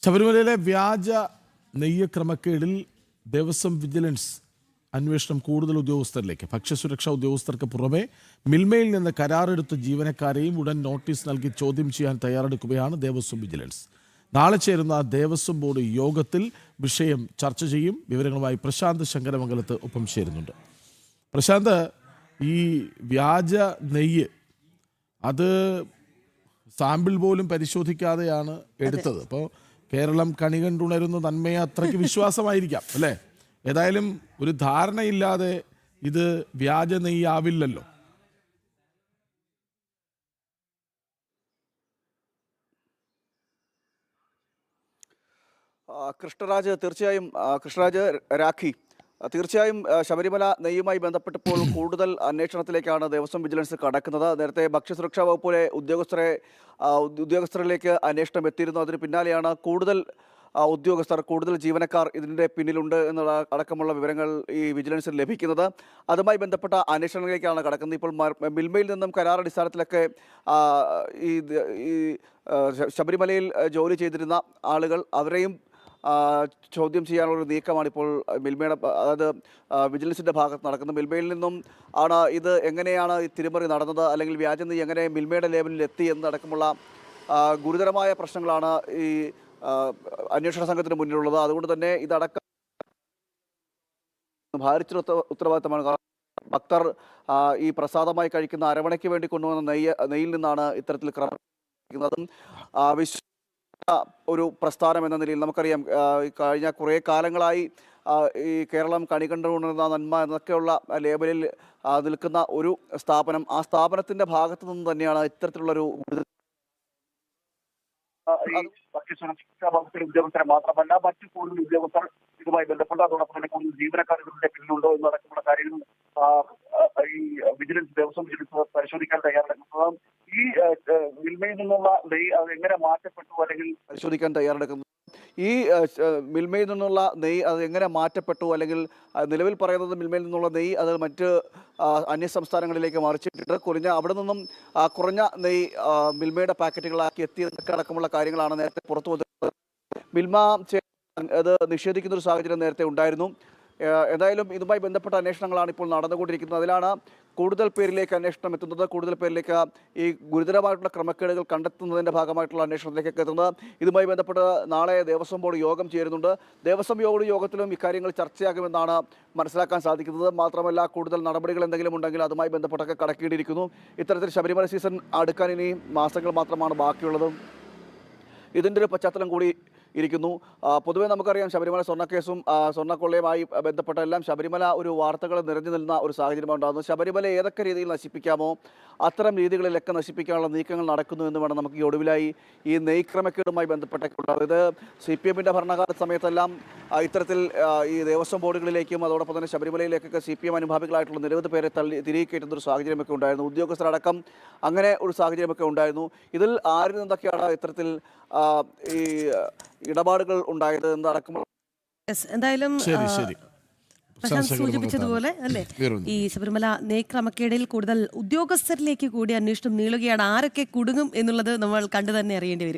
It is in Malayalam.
ശബരിമലയിലെ വ്യാജ നെയ്യ് ക്രമക്കേടിൽ ദേവസ്വം വിജിലൻസ് അന്വേഷണം കൂടുതൽ ഉദ്യോഗസ്ഥരിലേക്ക്. ഭക്ഷ്യസുരക്ഷാ ഉദ്യോഗസ്ഥർക്ക് പുറമെ മിൽമയിൽ നിന്ന് കരാറെടുത്ത ജീവനക്കാരെയും ഉടൻ നോട്ടീസ് നൽകി ചോദ്യം ചെയ്യാൻ തയ്യാറെടുക്കുകയാണ് ദേവസ്വം വിജിലൻസ്. നാളെ ചേരുന്ന ദേവസ്വം ബോർഡ് യോഗത്തിൽ വിഷയം ചർച്ച ചെയ്യും. വിവരങ്ങളുമായി പ്രശാന്ത് ശങ്കരമംഗലത്ത് ഒപ്പം ചേരുന്നുണ്ട്. പ്രശാന്ത്, ഈ വ്യാജ നെയ്യ് അത് സാമ്പിൾ പോലും പരിശോധിക്കാതെയാണ് എടുത്തത്. അപ്പോൾ കേരളം കണി കണ്ടുണരുന്ന നന്മയെ അത്രയ്ക്ക് വിശ്വാസമായിരിക്കാം അല്ലേ? ഏതായാലും ഒരു ധാരണയില്ലാതെ ഇത് വ്യാജ നെയ്യാവില്ലല്ലോ. കൃഷ്ണരാജ്, തീർച്ചയായും കൃഷ്ണരാജ് രാഖി, തീർച്ചയായും ശബരിമല നെയ്യുമായി ബന്ധപ്പെട്ടപ്പോൾ കൂടുതൽ അന്വേഷണത്തിലേക്കാണ് ദേവസ്വം വിജിലൻസ് കടക്കുന്നത്. നേരത്തെ ഭക്ഷ്യസുരക്ഷാ വകുപ്പിലെ ഉദ്യോഗസ്ഥരിലേക്ക് അന്വേഷണം എത്തിയിരുന്നു. അതിന് പിന്നാലെയാണ് കൂടുതൽ ഉദ്യോഗസ്ഥർ, കൂടുതൽ ജീവനക്കാർ ഇതിൻ്റെ പിന്നിലുണ്ട് എന്നുള്ള അടക്കമുള്ള വിവരങ്ങൾ ഈ വിജിലൻസിന് ലഭിക്കുന്നത്. അതുമായി ബന്ധപ്പെട്ട അന്വേഷണങ്ങളിലേക്കാണ് കടക്കുന്നത്. ഇപ്പോൾ മിൽമയിൽ നിന്നും കരാറടിസ്ഥാനത്തിലൊക്കെ ഈ ശബരിമലയിൽ ജോലി ചെയ്തിരുന്ന ആളുകൾ, അവരെയും ചോദ്യം ചെയ്യാനുള്ളൊരു നീക്കമാണ് ഇപ്പോൾ മിൽമയുടെ, അതായത് വിജിലൻസിൻ്റെ ഭാഗത്ത് നടക്കുന്നത്. മിൽമയിൽ നിന്നും ആണ് ഇത് എങ്ങനെയാണ് ഈ തിരിമറി നടന്നത്, അല്ലെങ്കിൽ വ്യാജ നെയ്യ് എങ്ങനെ മിൽമയുടെ ലേബലിൽ എത്തി എന്നടക്കമുള്ള ഗുരുതരമായ പ്രശ്നങ്ങളാണ് ഈ അന്വേഷണ സംഘത്തിന് മുന്നിലുള്ളത്. അതുകൊണ്ട് തന്നെ ഇതടക്കം ഭാരിച്ച ഉത്തരവാദിത്തമാണ്. കാരണം ഭക്തർ ഈ പ്രസാദമായി കഴിക്കുന്ന അരവണയ്ക്ക് വേണ്ടി കൊണ്ടുവന്ന നെയ്യിൽ നിന്നാണ് ഇത്തരത്തിൽ ക്രമം. ഒരു പ്രസ്ഥാനം എന്ന നിലയിൽ നമുക്കറിയാം, കഴിഞ്ഞ കുറേ കാലങ്ങളായി ഈ കേരളം കണി കണ്ടുകൊണ്ടിരുന്ന നന്മ എന്നൊക്കെയുള്ള ലേബലിൽ നിൽക്കുന്ന ഒരു സ്ഥാപനം, ആ സ്ഥാപനത്തിന്റെ ഭാഗത്തു നിന്ന് തന്നെയാണ് ഇത്തരത്തിലുള്ളൊരു ഭക്ഷ്യസുരക്ഷാ വകുപ്പിലെ ഉദ്യോഗസ്ഥരെ മാത്രമല്ല മറ്റു കൂടുതൽ ഉദ്യോഗസ്ഥർ ഇതുമായി ബന്ധപ്പെട്ട്, അതോടൊപ്പം തന്നെ കൂടുതൽ ജീവനക്കാർ ഇതിന്റെ പിന്നിലുണ്ടോ എന്നടക്കമുള്ള കാര്യങ്ങൾ ഈ വിജിലൻസ്, ദേവസ്വം വിജിലൻസ് പരിശോധിക്കാൻ തയ്യാറെടുക്കുന്നത്. ഈ മിൽമയിൽ നിന്നുള്ള നെയ്യ് അത് എങ്ങനെ മാറ്റപ്പെട്ടു അല്ലെങ്കിൽ പരിശോധിക്കാൻ തയ്യാറെടുക്കുന്നത്. ഈ മിൽമയിൽ നിന്നുള്ള നെയ്യ് അത് എങ്ങനെ മാറ്റപ്പെട്ടു, അല്ലെങ്കിൽ നിലവിൽ പറയുന്നത് മിൽമയിൽ നിന്നുള്ള നെയ്യ് അത് മറ്റ് അന്യ സംസ്ഥാനങ്ങളിലേക്ക് മറിച്ചിട്ടിട്ട് അവിടെ നിന്നും കുറഞ്ഞ നെയ്യ് മിൽമയുടെ പാക്കറ്റുകളാക്കി എത്തിയതൊക്കെ അടക്കമുള്ള കാര്യങ്ങളാണ് നേരത്തെ പുറത്തു വന്നത്. മിൽമ അത് നിഷേധിക്കുന്ന ഒരു സാഹചര്യം നേരത്തെ ഉണ്ടായിരുന്നു. എന്തായാലും ഇതുമായി ബന്ധപ്പെട്ട അന്വേഷണങ്ങളാണ് ഇപ്പോൾ നടന്നുകൊണ്ടിരിക്കുന്നത്. അതിലാണ് കൂടുതൽ പേരിലേക്ക് അന്വേഷണം എത്തുന്നത്, കൂടുതൽ പേരിലേക്ക് ഈ ഗുരുതരമായിട്ടുള്ള ക്രമക്കേടുകൾ കണ്ടെത്തുന്നതിൻ്റെ ഭാഗമായിട്ടുള്ള അന്വേഷണത്തിലേക്ക് എത്തുന്നത്. ഇതുമായി ബന്ധപ്പെട്ട് നാളെ ദേവസ്വം ബോർഡ് യോഗം ചേരുന്നുണ്ട്. ദേവസ്വം ബോർഡ് യോഗത്തിലും ഇക്കാര്യങ്ങൾ ചർച്ചയാകുമെന്നാണ് മനസ്സിലാക്കാൻ സാധിക്കുന്നത്. മാത്രമല്ല, കൂടുതൽ നടപടികൾ എന്തെങ്കിലും ഉണ്ടെങ്കിൽ അതുമായി ബന്ധപ്പെട്ടൊക്കെ കടക്കേണ്ടിയിരിക്കുന്നു. ഇത്തരത്തിൽ ശബരിമല സീസൺ അടുക്കാൻ ഇനി മാസങ്ങൾ മാത്രമാണ് ബാക്കിയുള്ളത്. ഇതിൻ്റെ ഒരു പശ്ചാത്തലം കൂടി ഇരിക്കുന്നു. പൊതുവേ നമുക്കറിയാം, ശബരിമല സ്വർണ്ണക്കേസും സ്വർണ്ണക്കൊള്ളയുമായി ബന്ധപ്പെട്ട എല്ലാം ശബരിമല ഒരു വാർത്തകൾ നിറഞ്ഞു നിന്ന ഒരു സാഹചര്യമാണ് ഉണ്ടാകുന്നത്. ശബരിമല ഏതൊക്കെ രീതിയിൽ നശിപ്പിക്കാമോ അത്തരം രീതികളിലൊക്കെ നശിപ്പിക്കാനുള്ള നീക്കങ്ങൾ നടക്കുന്നു എന്ന് വേണം നമുക്ക് ഈ ഒടുവിലായി ഈ നെയ്ക്രമക്കേടുമായി ബന്ധപ്പെട്ടൊക്കെയുള്ളത്. ഇത് CPM ഭരണകാല സമയത്തെല്ലാം ഇത്തരത്തിൽ ഈ ദേവസ്വം ബോർഡുകളിലേക്കും അതോടൊപ്പം തന്നെ ശബരിമലയിലേക്കൊക്കെ CPM അനുഭാവികളായിട്ടുള്ള നിരവധി പേരെ തിരികെ കയറ്റുന്ന ഒരു സാഹചര്യമൊക്കെ ഉണ്ടായിരുന്നു. ഉദ്യോഗസ്ഥരടക്കം അങ്ങനെ ഒരു സാഹചര്യമൊക്കെ ഉണ്ടായിരുന്നു. ഇതിൽ ആരിൽ നിന്നൊക്കെയാണ് ഇത്തരത്തിൽ ഈ ഇടപാടുകൾ ഉണ്ടായത് എന്നടക്കമുള്ള എന്തായാലും പ്രശാന്ത് സൂചിപ്പിച്ചതുപോലെ അല്ലേ, ഈ ശബരിമല നെയ്ക്രമക്കേടിൽ കൂടുതൽ ഉദ്യോഗസ്ഥരിലേക്ക് കൂടി അന്വേഷണം നീളുകയാണ്. ആരൊക്കെ കുടുങ്ങും എന്നുള്ളത് നമ്മൾ കണ്ടു തന്നെ അറിയേണ്ടി വരും.